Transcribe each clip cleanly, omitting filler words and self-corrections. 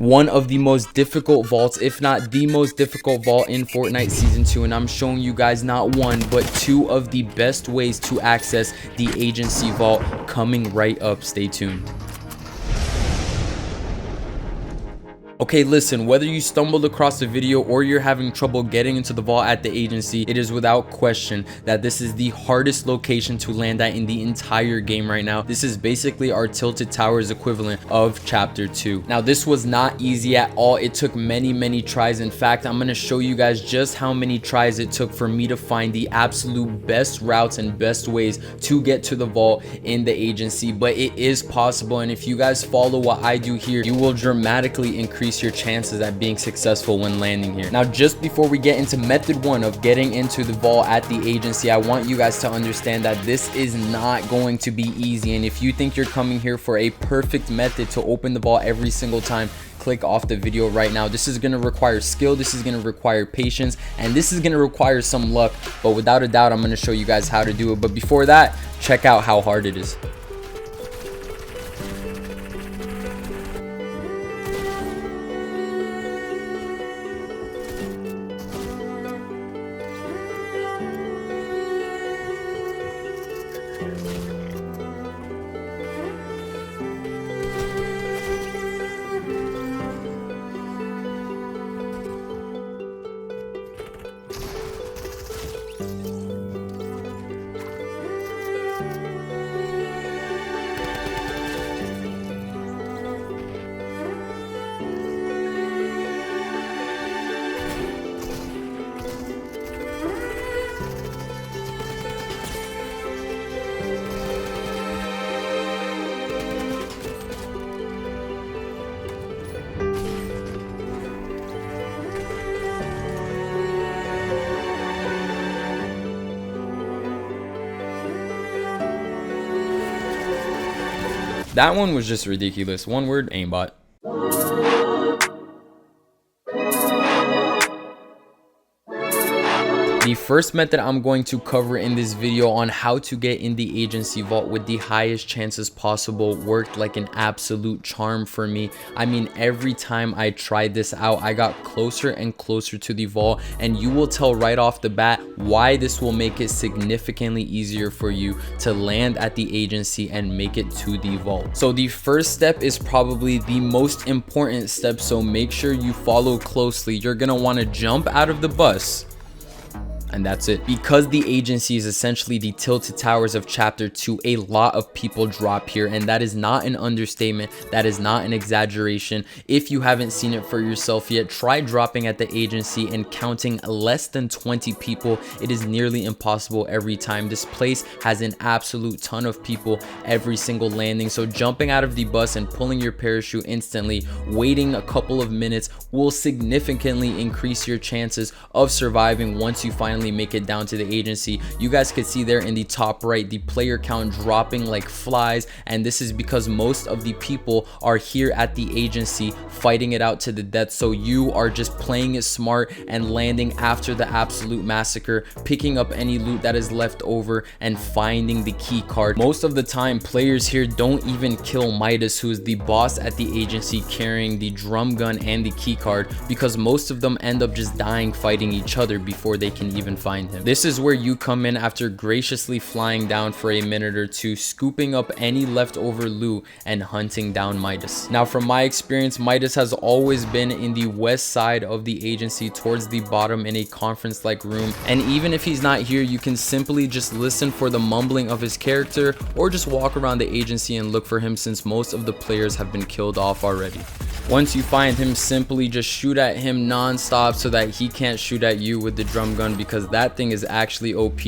one of the most difficult vaults, if not the most difficult vault in Fortnite Season 2, and I'm showing you guys not one, but two of the best ways to access the agency vault coming right up. Stay tuned. Okay, listen, whether you stumbled across the video or you're having trouble getting into the vault at the agency, it is without question that this is the hardest location to land at in the entire game right now. This is basically our Tilted Towers equivalent of Chapter 2. Now, this was not easy at all. It took many tries. In fact, I'm going to show you guys just how many tries it took for me to find the absolute best routes and best ways to get to the vault in the agency. But it is possible, and if you guys follow what I do here, you will dramatically increase your chances at being successful when landing here. Now, just before we get into method one of getting into the vault at the agency, I want you guys to understand that this is not going to be easy, and if you think you're coming here for a perfect method to open the vault every single time, click off the video right now. This is going to require skill, this is going to require patience, and this is going to require some luck, but without a doubt I'm going to show you guys how to do it. But before that, check out how hard it is. That one was just ridiculous. One word: aimbot. The first method I'm going to cover in this video on how to get in the agency vault with the highest chances possible worked like an absolute charm for me. I mean, every time I tried this out, I got closer and closer to the vault, and you will tell right off the bat why this will make it significantly easier for you to land at the agency and make it to the vault. So the first step is probably the most important step, so make sure you follow closely. You're gonna want to jump out of the bus, and that's it. Because the agency is essentially the Tilted Towers of Chapter 2, a lot of people drop here, and that is not an understatement. That is not an exaggeration. If you haven't seen it for yourself yet, try dropping at the agency and counting less than 20 people. It is nearly impossible every time. This place has an absolute ton of people every single landing, so jumping out of the bus and pulling your parachute instantly, waiting a couple of minutes, will significantly increase your chances of surviving once you finally make it down to the agency. You guys could see there in the top right the player count dropping like flies, and this is because most of the people are here at the agency fighting it out to the death. So you are just playing it smart and landing after the absolute massacre, picking up any loot that is left over and finding the key card. Most of the time players here don't even kill Midas, who is the boss at the agency carrying the drum gun and the key card, because most of them end up just dying fighting each other before they can even find him. This is where you come in after graciously flying down for a minute or two, scooping up any leftover loot and hunting down Midas. Now, from my experience, Midas has always been in the west side of the agency towards the bottom in a conference like room, and even if he's not here, you can simply just listen for the mumbling of his character or just walk around the agency and look for him, since most of the players have been killed off already. Once you find him, simply just shoot at him non-stop so that he can't shoot at you with the drum gun, because that thing is actually OP.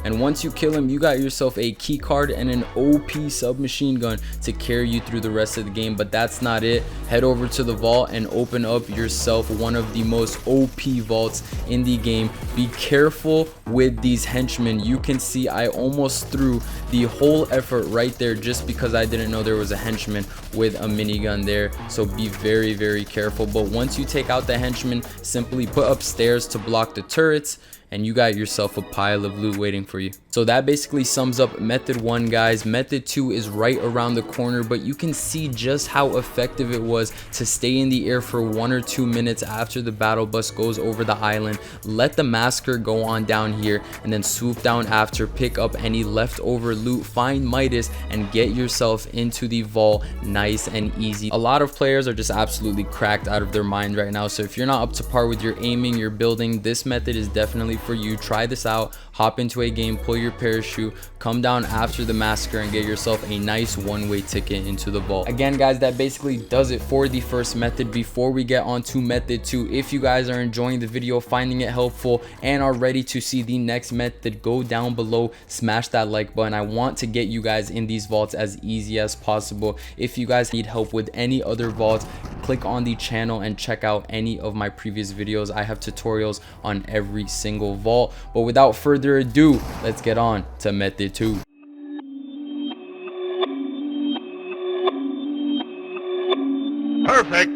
And once you kill him, you got yourself a key card and an OP submachine gun to carry you through the rest of the game. But that's not it. Head over to the vault and open up yourself one of the most OP vaults in the game. Be careful with these henchmen. You can see I almost threw the whole effort right there just because I didn't know there was a henchman with a minigun there. So be very careful. But once you take out the henchman, simply put up stairs to block the turrets and you got yourself a pile of loot waiting for you. So that basically sums up method 1, guys. Method 2 is right around the corner, but you can see just how effective it was to stay in the air for 1 or 2 minutes after the battle bus goes over the island. Let the massacre go on down here, and then swoop down after, pick up any leftover loot, find Midas, and get yourself into the vault nice and easy. A lot of players are just absolutely cracked out of their mind right now, so if you're not up to par with your aiming, your building, this method is definitely for you. Try this out, hop into a game, pull your parachute, come down after the massacre, and get yourself a nice one-way ticket into the vault. Again, guys, that basically does it for the first method. Before we get on to method 2, if you guys are enjoying the video, finding it helpful, and are ready to see the next method, go down below, smash that like button. I want to get you guys in these vaults as easy as possible. If you guys need help with any other vaults, click on the channel and check out any of my previous videos. I have tutorials on every single vault. But without further ado, let's get on to method 2. Perfect.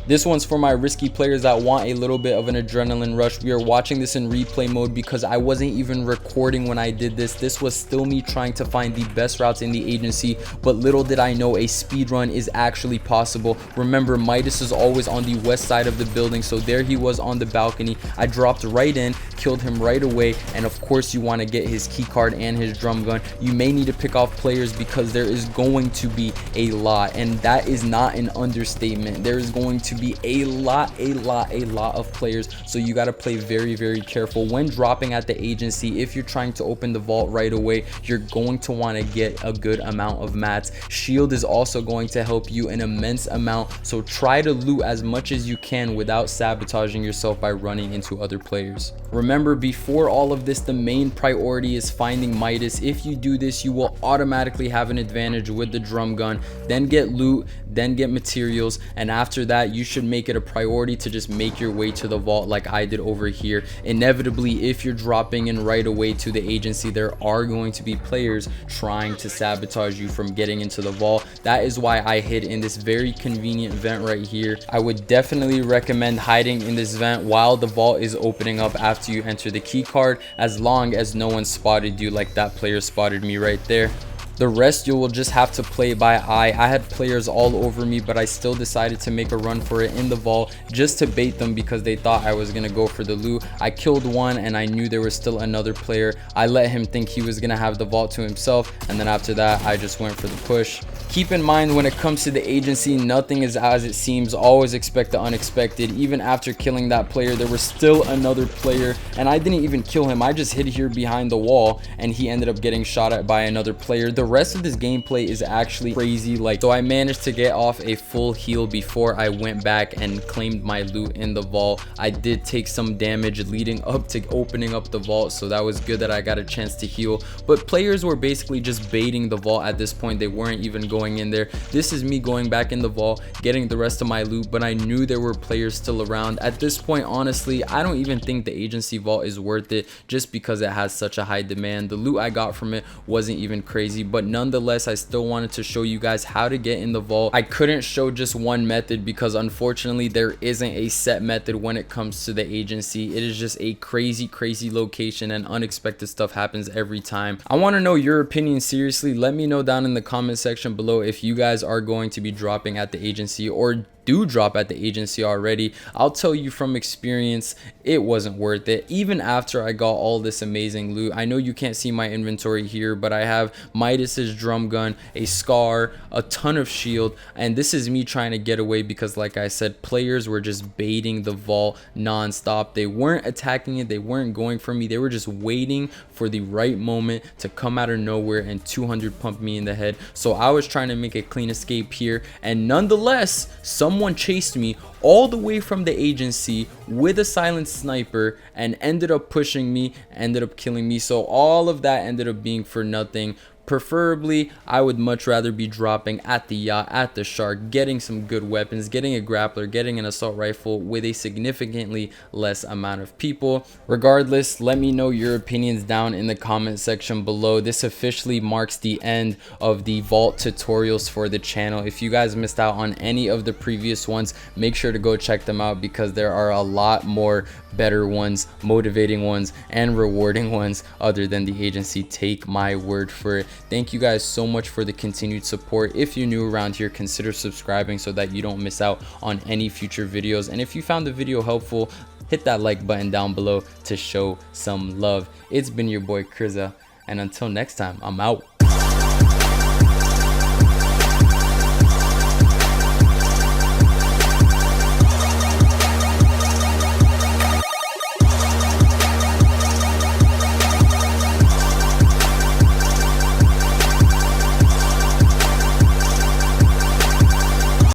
This one's for my risky players that want a little bit of an adrenaline rush. We are watching this in replay mode because I wasn't even recording when I did this. This was still me trying to find the best routes in the agency, but little did I know a speed run is actually possible. Remember, Midas is always on the west side of the building, so there he was on the balcony. I dropped right in, killed him right away, and of course you want to get his keycard and his drum gun. You may need to pick off players because there is going to be a lot, and that is not an understatement. There is going to be a lot of players, so you got to play very careful when dropping at the agency. If you're trying to open the vault right away, you're going to want to get a good amount of mats. Shield is also going to help you an immense amount, so try to loot as much as you can without sabotaging yourself by running into other players. Remember, before all of this, the main priority is finding Midas. If you do this, you will automatically have an advantage with the drum gun, then get loot, then get materials, and after that you should make it a priority to just make your way to the vault like I did over here. Inevitably, if you're dropping in right away to the agency, there are going to be players trying to sabotage you from getting into the vault. That is why I hid in this very convenient vent right here. I would definitely recommend hiding in this vent while the vault is opening up after you enter the key card, as long as no one spotted you like that player spotted me right there. The rest you will just have to play by eye. I had players all over me, but I still decided to make a run for it in the vault just to bait them because they thought I was gonna go for the loot. I killed one and I knew there was still another player. I let him think he was gonna have the vault to himself, and then after that I just went for the push. Keep in mind, when it comes to the agency, nothing is as it seems. Always expect the unexpected. Even after killing that player, there was still another player, and I didn't even kill him. I just hid here behind the wall and he ended up getting shot at by another player. The rest of this gameplay is actually crazy. So I managed to get off a full heal before I went back and claimed my loot in the vault. I did take some damage leading up to opening up the vault, so that was good that I got a chance to heal. But players were basically just baiting the vault at this point. They weren't even going in there. This is me going back in the vault, getting the rest of my loot, but I knew there were players still around. At this point, honestly, I don't even think the agency vault is worth it just because it has such a high demand. The loot I got from it wasn't even crazy, but nonetheless, I still wanted to show you guys how to get in the vault. I couldn't show just one method because unfortunately there isn't a set method when it comes to the agency. It is just a crazy location and unexpected stuff happens every time. I want to know your opinion. Seriously, let me know down in the comment section below if you guys are going to be dropping at the agency or do drop at the agency already. I'll tell you from experience, it wasn't worth it. Even after I got all this amazing loot, I know you can't see my inventory here, but I have Midas's drum gun, a scar, a ton of shield, and this is me trying to get away because, like I said, players were just baiting the vault non-stop. They weren't attacking it, they weren't going for me, they were just waiting for the right moment to come out of nowhere and 200 pump me in the head. So I was trying to make a clean escape here, and nonetheless, someone chased me all the way from the agency with a silent sniper and ended up pushing me, ended up killing me. So all of that ended up being for nothing. Preferably, I would much rather be dropping at the yacht, at the shark, getting some good weapons, getting a grappler, getting an assault rifle with a significantly less amount of people. Regardless, let me know your opinions down in the comment section below. This officially marks the end of the vault tutorials for the channel. If you guys missed out on any of the previous ones, make sure to go check them out because there are a lot more better ones, motivating ones, and rewarding ones other than the agency. Take my word for it. Thank you guys so much for the continued support. If you're new around here, consider subscribing so that you don't miss out on any future videos. And if you found the video helpful, hit that like button down below to show some love. It's been your boy Crzzah, and until next time, I'm out.